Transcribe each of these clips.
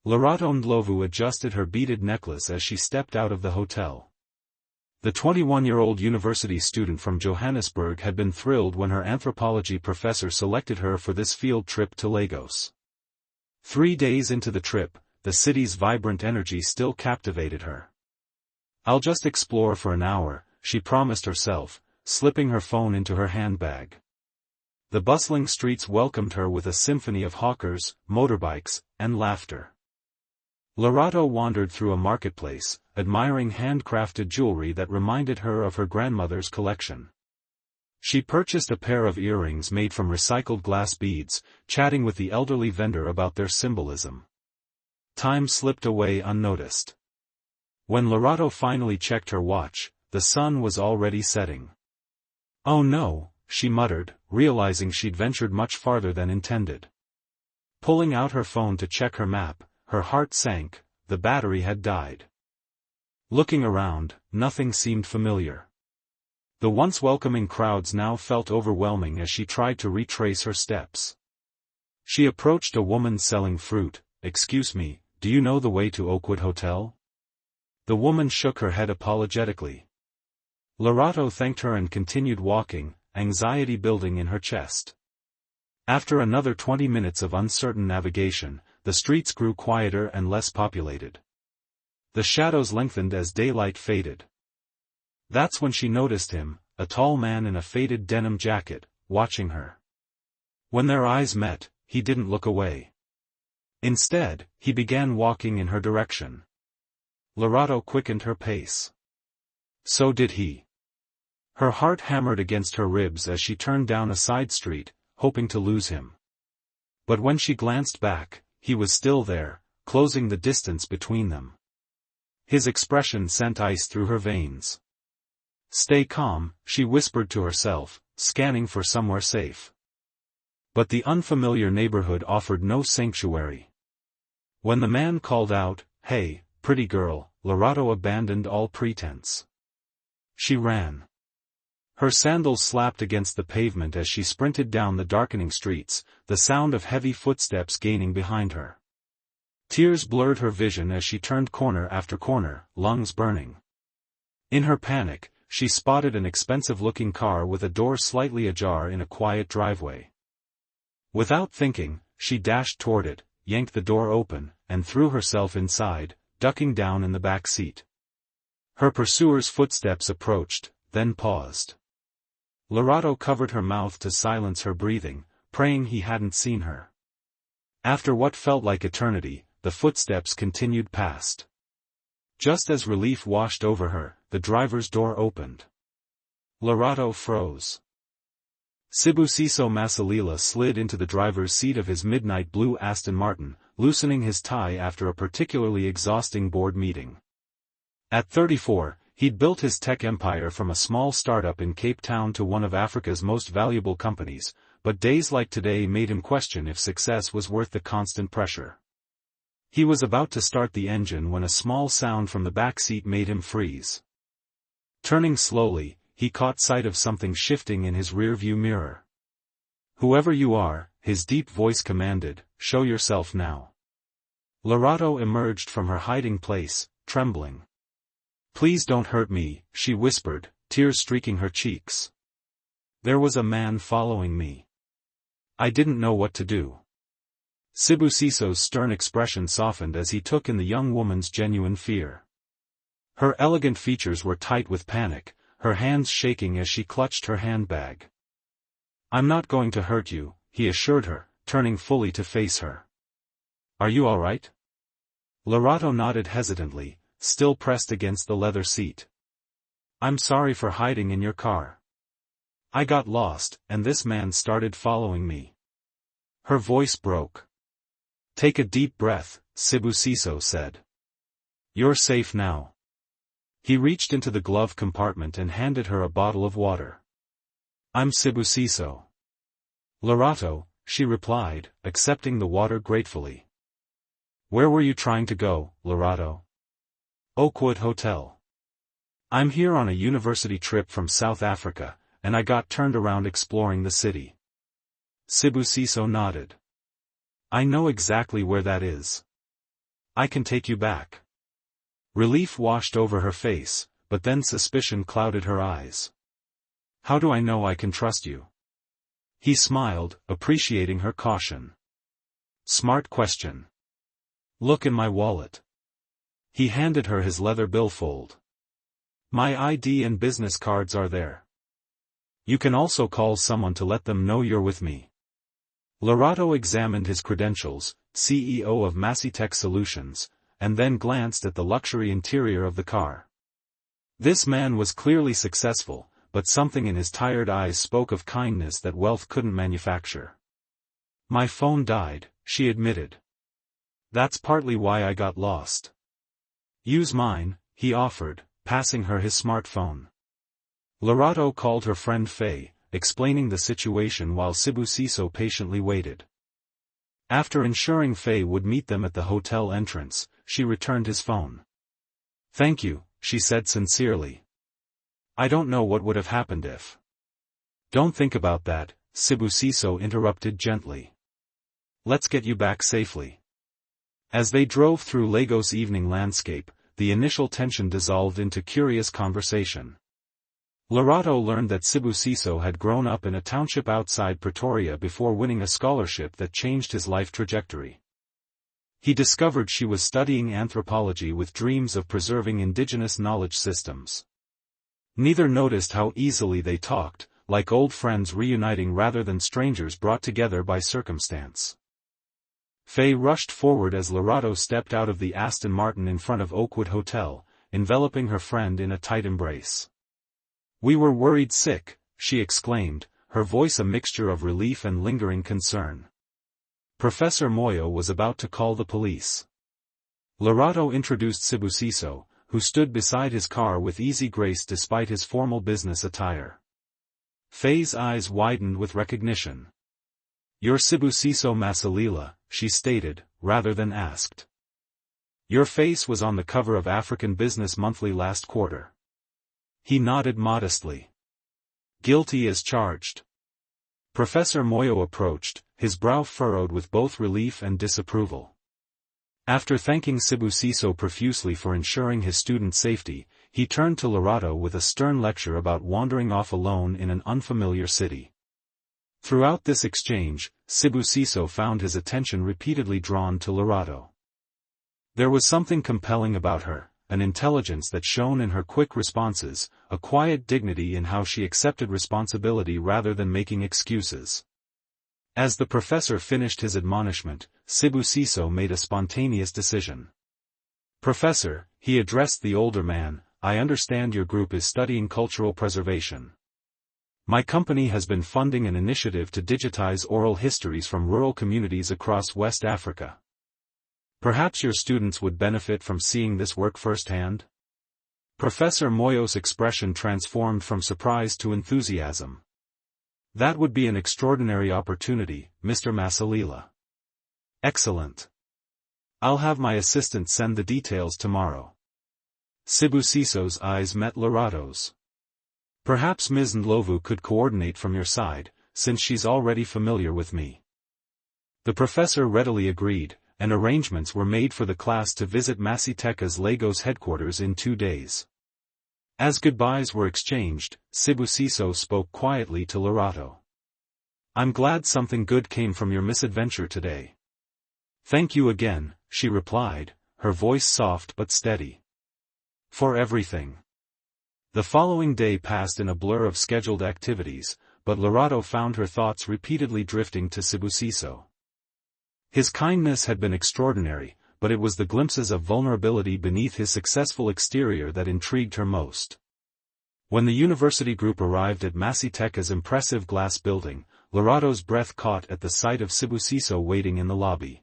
Lerato Ndlovu adjusted her beaded necklace as she stepped out of the hotel. The 21-year-old university student from Johannesburg had been thrilled when her anthropology professor selected her for this field trip to Lagos. 3 days into the trip, the city's vibrant energy still captivated her. "I'll just explore for an hour," she promised herself, slipping her phone into her handbag. The bustling streets welcomed her with a symphony of hawkers, motorbikes, and laughter. Lerato wandered through a marketplace, admiring handcrafted jewelry that reminded her of her grandmother's collection. She purchased a pair of earrings made from recycled glass beads, chatting with the elderly vendor about their symbolism. Time slipped away unnoticed. When Lerato finally checked her watch, the sun was already setting. "Oh no," she muttered, realizing she'd ventured much farther than intended. Pulling out her phone to check her map, her heart sank. The battery had died. Looking around, nothing seemed familiar. The once welcoming crowds now felt overwhelming as she tried to retrace her steps. She approached a woman selling fruit. "Excuse me, do you know the way to Oakwood Hotel?" The woman shook her head apologetically. Lerato thanked her and continued walking, anxiety building in her chest. After another 20 minutes of uncertain navigation, the streets grew quieter and less populated. The shadows lengthened as daylight faded. That's when she noticed him, a tall man in a faded denim jacket, watching her. When their eyes met, he didn't look away. Instead, he began walking in her direction. Lerato quickened her pace. So did he. Her heart hammered against her ribs as she turned down a side street, hoping to lose him. But when she glanced back, he was still there, closing the distance between them. His expression sent ice through her veins. "Stay calm," she whispered to herself, scanning for somewhere safe. But the unfamiliar neighborhood offered no sanctuary. When the man called out, "Hey, pretty girl," Lerato abandoned all pretense. She ran. Her sandals slapped against the pavement as she sprinted down the darkening streets, the sound of heavy footsteps gaining behind her. Tears blurred her vision as she turned corner after corner, lungs burning. In her panic, she spotted an expensive-looking car with a door slightly ajar in a quiet driveway. Without thinking, she dashed toward it, yanked the door open, and threw herself inside, ducking down in the back seat. Her pursuer's footsteps approached, then paused. Lerato covered her mouth to silence her breathing, praying he hadn't seen her. After what felt like eternity, the footsteps continued past. Just as relief washed over her, the driver's door opened. Lerato froze. Sibusiso Masilela slid into the driver's seat of his midnight blue Aston Martin, loosening his tie after a particularly exhausting board meeting. At 34, he'd built his tech empire from a small startup in Cape Town to one of Africa's most valuable companies, but days like today made him question if success was worth the constant pressure. He was about to start the engine when a small sound from the back seat made him freeze. Turning slowly, he caught sight of something shifting in his rearview mirror. "Whoever you are," his deep voice commanded, "show yourself now." Lerato emerged from her hiding place, trembling. "Please don't hurt me," she whispered, tears streaking her cheeks. "There was a man following me. I didn't know what to do." Sibusiso's stern expression softened as he took in the young woman's genuine fear. Her elegant features were tight with panic, her hands shaking as she clutched her handbag. "I'm not going to hurt you," he assured her, turning fully to face her. "Are you all right?" Lerato nodded hesitantly, still pressed against the leather seat. "I'm sorry for hiding in your car. I got lost, and this man started following me." Her voice broke. "Take a deep breath," Sibusiso said. "You're safe now." He reached into the glove compartment and handed her a bottle of water. "I'm Sibusiso." "Lerato," she replied, accepting the water gratefully. "Where were you trying to go, Lerato?" "Oakwood Hotel. I'm here on a university trip from South Africa, and I got turned around exploring the city." Sibusiso nodded. "I know exactly where that is. I can take you back. Relief washed over her face, but then suspicion clouded her eyes. How do I know I can trust you? He smiled, appreciating her caution. Smart question. Look in my wallet. He handed her his leather billfold. My ID and business cards are there. You can also call someone to let them know you're with me. Lerato examined his credentials, CEO of Masitech Solutions, and then glanced at the luxury interior of the car. This man was clearly successful, but something in his tired eyes spoke of kindness that wealth couldn't manufacture. My phone died, she admitted. That's partly why I got lost. Use mine, he offered, passing her his smartphone. Lerato called her friend Faye, explaining the situation while Sibusiso patiently waited. After ensuring Faye would meet them at the hotel entrance, she returned his phone. Thank you, she said sincerely. I don't know what would have happened if. Don't think about that, Sibusiso interrupted gently. Let's get you back safely. As they drove through Lagos' evening landscape, the initial tension dissolved into curious conversation. Lerato learned that Sibusiso had grown up in a township outside Pretoria before winning a scholarship that changed his life trajectory. He discovered she was studying anthropology with dreams of preserving indigenous knowledge systems. Neither noticed how easily they talked, like old friends reuniting rather than strangers brought together by circumstance. Faye rushed forward as Lerato stepped out of the Aston Martin in front of Oakwood Hotel, enveloping her friend in a tight embrace. We were worried sick, she exclaimed, her voice a mixture of relief and lingering concern. Professor Moyo was about to call the police. Lerato introduced Sibusiso, who stood beside his car with easy grace despite his formal business attire. Faye's eyes widened with recognition. You're Sibusiso Masilela, she stated, rather than asked. Your face was on the cover of African Business Monthly last quarter. He nodded modestly. Guilty as charged. Professor Moyo approached, his brow furrowed with both relief and disapproval. After thanking Sibusiso profusely for ensuring his student's safety, he turned to Lerato with a stern lecture about wandering off alone in an unfamiliar city. Throughout this exchange, Sibusiso found his attention repeatedly drawn to Lerato. There was something compelling about her, an intelligence that shone in her quick responses, a quiet dignity in how she accepted responsibility rather than making excuses. As the professor finished his admonishment, Sibusiso made a spontaneous decision. Professor, he addressed the older man, I understand your group is studying cultural preservation. My company has been funding an initiative to digitize oral histories from rural communities across West Africa. Perhaps your students would benefit from seeing this work firsthand? Professor Moyo's expression transformed from surprise to enthusiasm. That would be an extraordinary opportunity, Mr. Masilela. Excellent. I'll have my assistant send the details tomorrow. Sibusiso's eyes met Lerato's. Perhaps Ms. Ndlovu could coordinate from your side, since she's already familiar with me. The professor readily agreed, and arrangements were made for the class to visit Masiteka's Lagos headquarters in 2 days. As goodbyes were exchanged, Sibusiso spoke quietly to Lerato. I'm glad something good came from your misadventure today. Thank you again, she replied, her voice soft but steady. For everything. The following day passed in a blur of scheduled activities, but Lerato found her thoughts repeatedly drifting to Sibusiso. His kindness had been extraordinary, but it was the glimpses of vulnerability beneath his successful exterior that intrigued her most. When the university group arrived at Masiteka's impressive glass building, Lerato's breath caught at the sight of Sibusiso waiting in the lobby.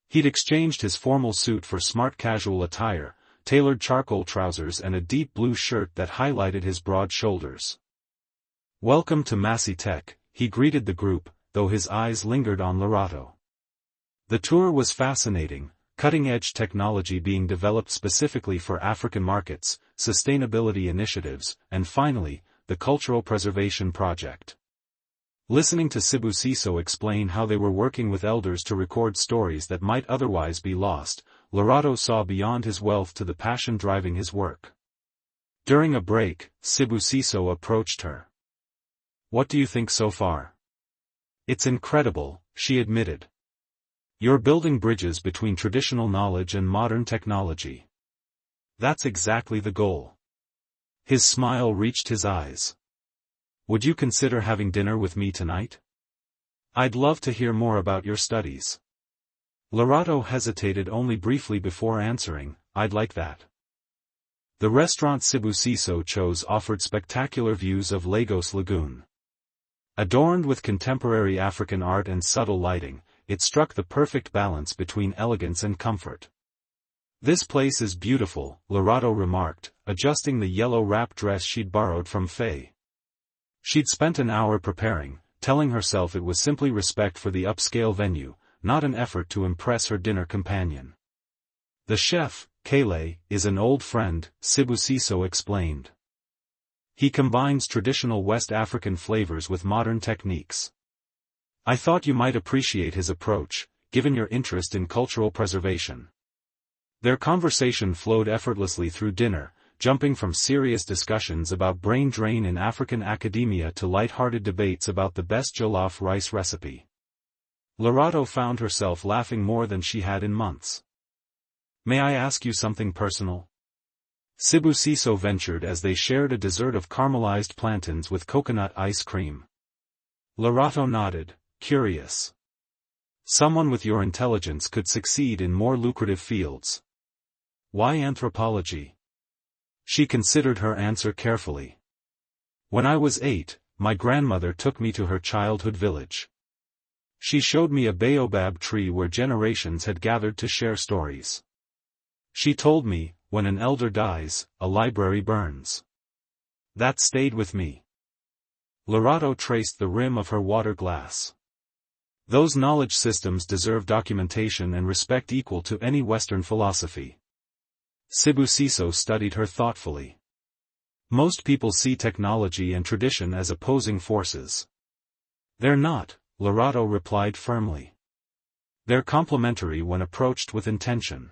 He'd exchanged his formal suit for smart casual attire, tailored charcoal trousers and a deep blue shirt that highlighted his broad shoulders. Welcome to Masitech, he greeted the group, though his eyes lingered on Lerato. The tour was fascinating, cutting-edge technology being developed specifically for African markets, sustainability initiatives, and finally, the cultural preservation project. Listening to Sibusiso explain how they were working with elders to record stories that might otherwise be lost, Lerato saw beyond his wealth to the passion driving his work. During a break, Sibusiso approached her. "What do you think so far?" "It's incredible," she admitted. "You're building bridges between traditional knowledge and modern technology. That's exactly the goal." His smile reached his eyes. "Would you consider having dinner with me tonight? I'd love to hear more about your studies." Lerato hesitated only briefly before answering, "I'd like that." The restaurant Sibusiso chose offered spectacular views of Lagos Lagoon. Adorned with contemporary African art and subtle lighting, it struck the perfect balance between elegance and comfort. "This place is beautiful," Lerato remarked, adjusting the yellow wrap dress she'd borrowed from Faye. She'd spent an hour preparing, telling herself it was simply respect for the upscale venue, not an effort to impress her dinner companion. "The chef, Kele, is an old friend," Sibusiso explained. "He combines traditional West African flavors with modern techniques. I thought you might appreciate his approach, given your interest in cultural preservation." Their conversation flowed effortlessly through dinner, jumping from serious discussions about brain drain in African academia to light-hearted debates about the best jollof rice recipe. Lerato found herself laughing more than she had in months. "May I ask you something personal?" Sibusiso ventured as they shared a dessert of caramelized plantains with coconut ice cream. Lerato nodded, curious. "Someone with your intelligence could succeed in more lucrative fields. Why anthropology?" She considered her answer carefully. "When I was 8, my grandmother took me to her childhood village. She showed me a baobab tree where generations had gathered to share stories. She told me, when an elder dies, a library burns. That stayed with me." Lerato traced the rim of her water glass. "Those knowledge systems deserve documentation and respect equal to any Western philosophy." Sibusiso studied her thoughtfully. "Most people see technology and tradition as opposing forces." "They're not," Lerato replied firmly. "They're complementary when approached with intention."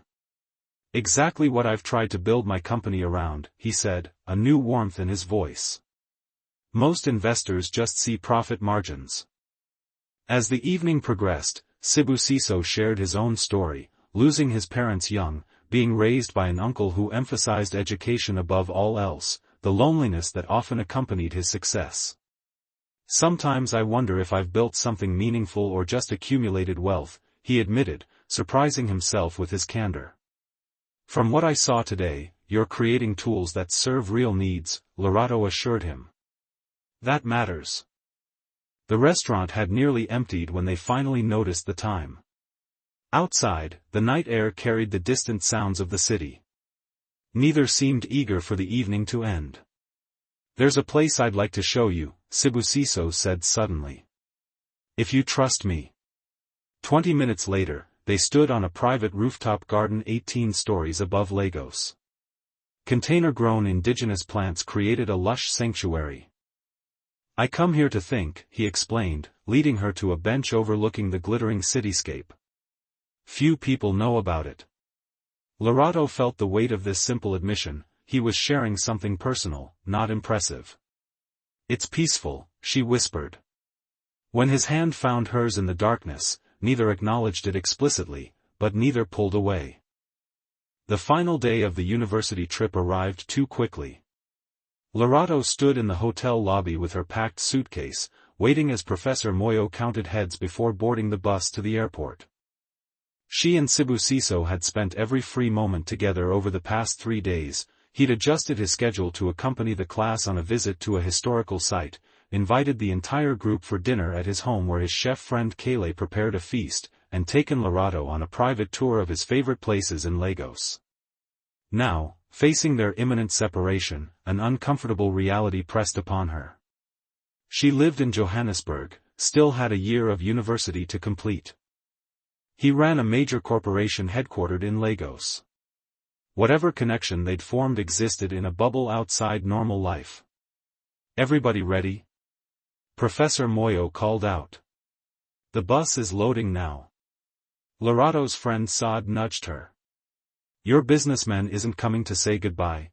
"Exactly what I've tried to build my company around," he said, a new warmth in his voice. "Most investors just see profit margins." As the evening progressed, Sibusiso shared his own story, losing his parents young, being raised by an uncle who emphasized education above all else, the loneliness that often accompanied his success. "Sometimes I wonder if I've built something meaningful or just accumulated wealth," he admitted, surprising himself with his candor. "From what I saw today, you're creating tools that serve real needs," Lerato assured him. "That matters." The restaurant had nearly emptied when they finally noticed the time. Outside, the night air carried the distant sounds of the city. Neither seemed eager for the evening to end. "There's a place I'd like to show you," Sibusiso said suddenly. "If you trust me." 20 minutes later, they stood on a private rooftop garden 18 stories above Lagos. Container-grown indigenous plants created a lush sanctuary. "I come here to think," he explained, leading her to a bench overlooking the glittering cityscape. "Few people know about it." Lerato felt the weight of this simple admission. He was sharing something personal, not impressive. "It's peaceful," she whispered. When his hand found hers in the darkness, neither acknowledged it explicitly, but neither pulled away. The final day of the university trip arrived too quickly. Lerato stood in the hotel lobby with her packed suitcase, waiting as Professor Moyo counted heads before boarding the bus to the airport. She and Sibusiso had spent every free moment together over the past 3 days. He'd adjusted his schedule to accompany the class on a visit to a historical site, invited the entire group for dinner at his home where his chef friend Kele prepared a feast, and taken Lerato on a private tour of his favorite places in Lagos. Now, facing their imminent separation, an uncomfortable reality pressed upon her. She lived in Johannesburg, still had a year of university to complete. He ran a major corporation headquartered in Lagos. Whatever connection they'd formed existed in a bubble outside normal life. "Everybody ready?" Professor Moyo called out. "The bus is loading now." Lerato's friend Saad nudged her. Your businessman isn't coming to say goodbye?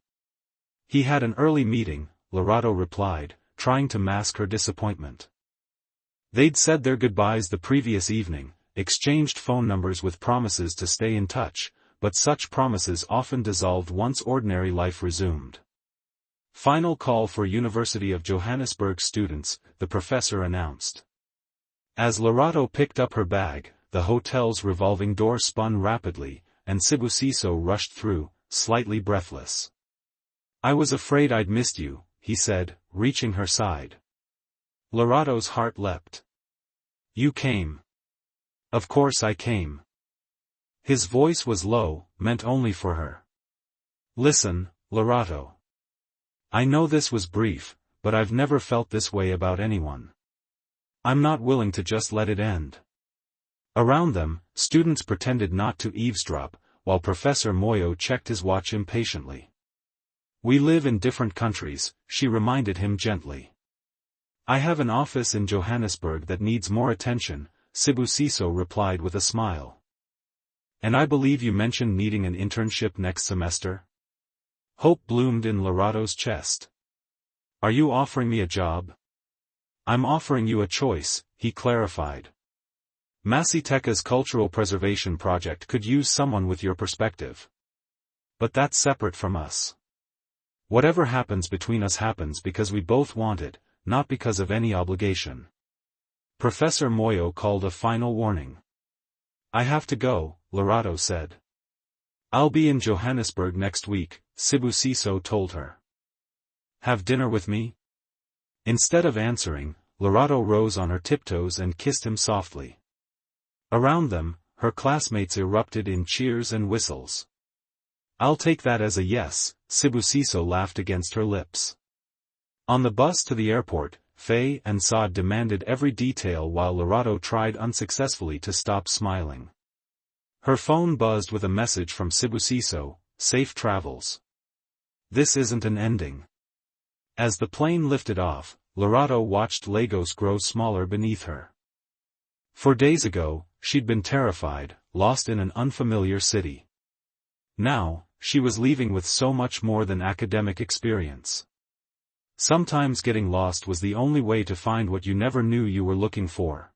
He had an early meeting, Lerato replied, trying to mask her disappointment. They'd said their goodbyes the previous evening, exchanged phone numbers with promises to stay in touch, but such promises often dissolved once ordinary life resumed. Final call for University of Johannesburg students, the professor announced. As Lerato picked up her bag, the hotel's revolving door spun rapidly, and Sibusiso rushed through, slightly breathless. I was afraid I'd missed you, he said, reaching her side. Lerato's heart leapt. You came. Of course I came. His voice was low, meant only for her. Listen, Lerato. I know this was brief, but I've never felt this way about anyone. I'm not willing to just let it end. Around them, students pretended not to eavesdrop, while Professor Moyo checked his watch impatiently. We live in different countries, she reminded him gently. I have an office in Johannesburg that needs more attention, Sibusiso replied with a smile. And I believe you mentioned needing an internship next semester? Hope bloomed in Lerato's chest. Are you offering me a job? I'm offering you a choice, he clarified. Masiteka's cultural preservation project could use someone with your perspective. But that's separate from us. Whatever happens between us happens because we both want it, not because of any obligation. Professor Moyo called a final warning. I have to go, Lerato said. I'll be in Johannesburg next week, Sibusiso told her. Have dinner with me? Instead of answering, Lerato rose on her tiptoes and kissed him softly. Around them, her classmates erupted in cheers and whistles. I'll take that as a yes, Sibusiso laughed against her lips. On the bus to the airport, Faye and Saad demanded every detail while Lerato tried unsuccessfully to stop smiling. Her phone buzzed with a message from Sibusiso, safe travels. This isn't an ending. As the plane lifted off, Lerato watched Lagos grow smaller beneath her. 4 days ago, she'd been terrified, lost in an unfamiliar city. Now, she was leaving with so much more than academic experience. Sometimes getting lost was the only way to find what you never knew you were looking for.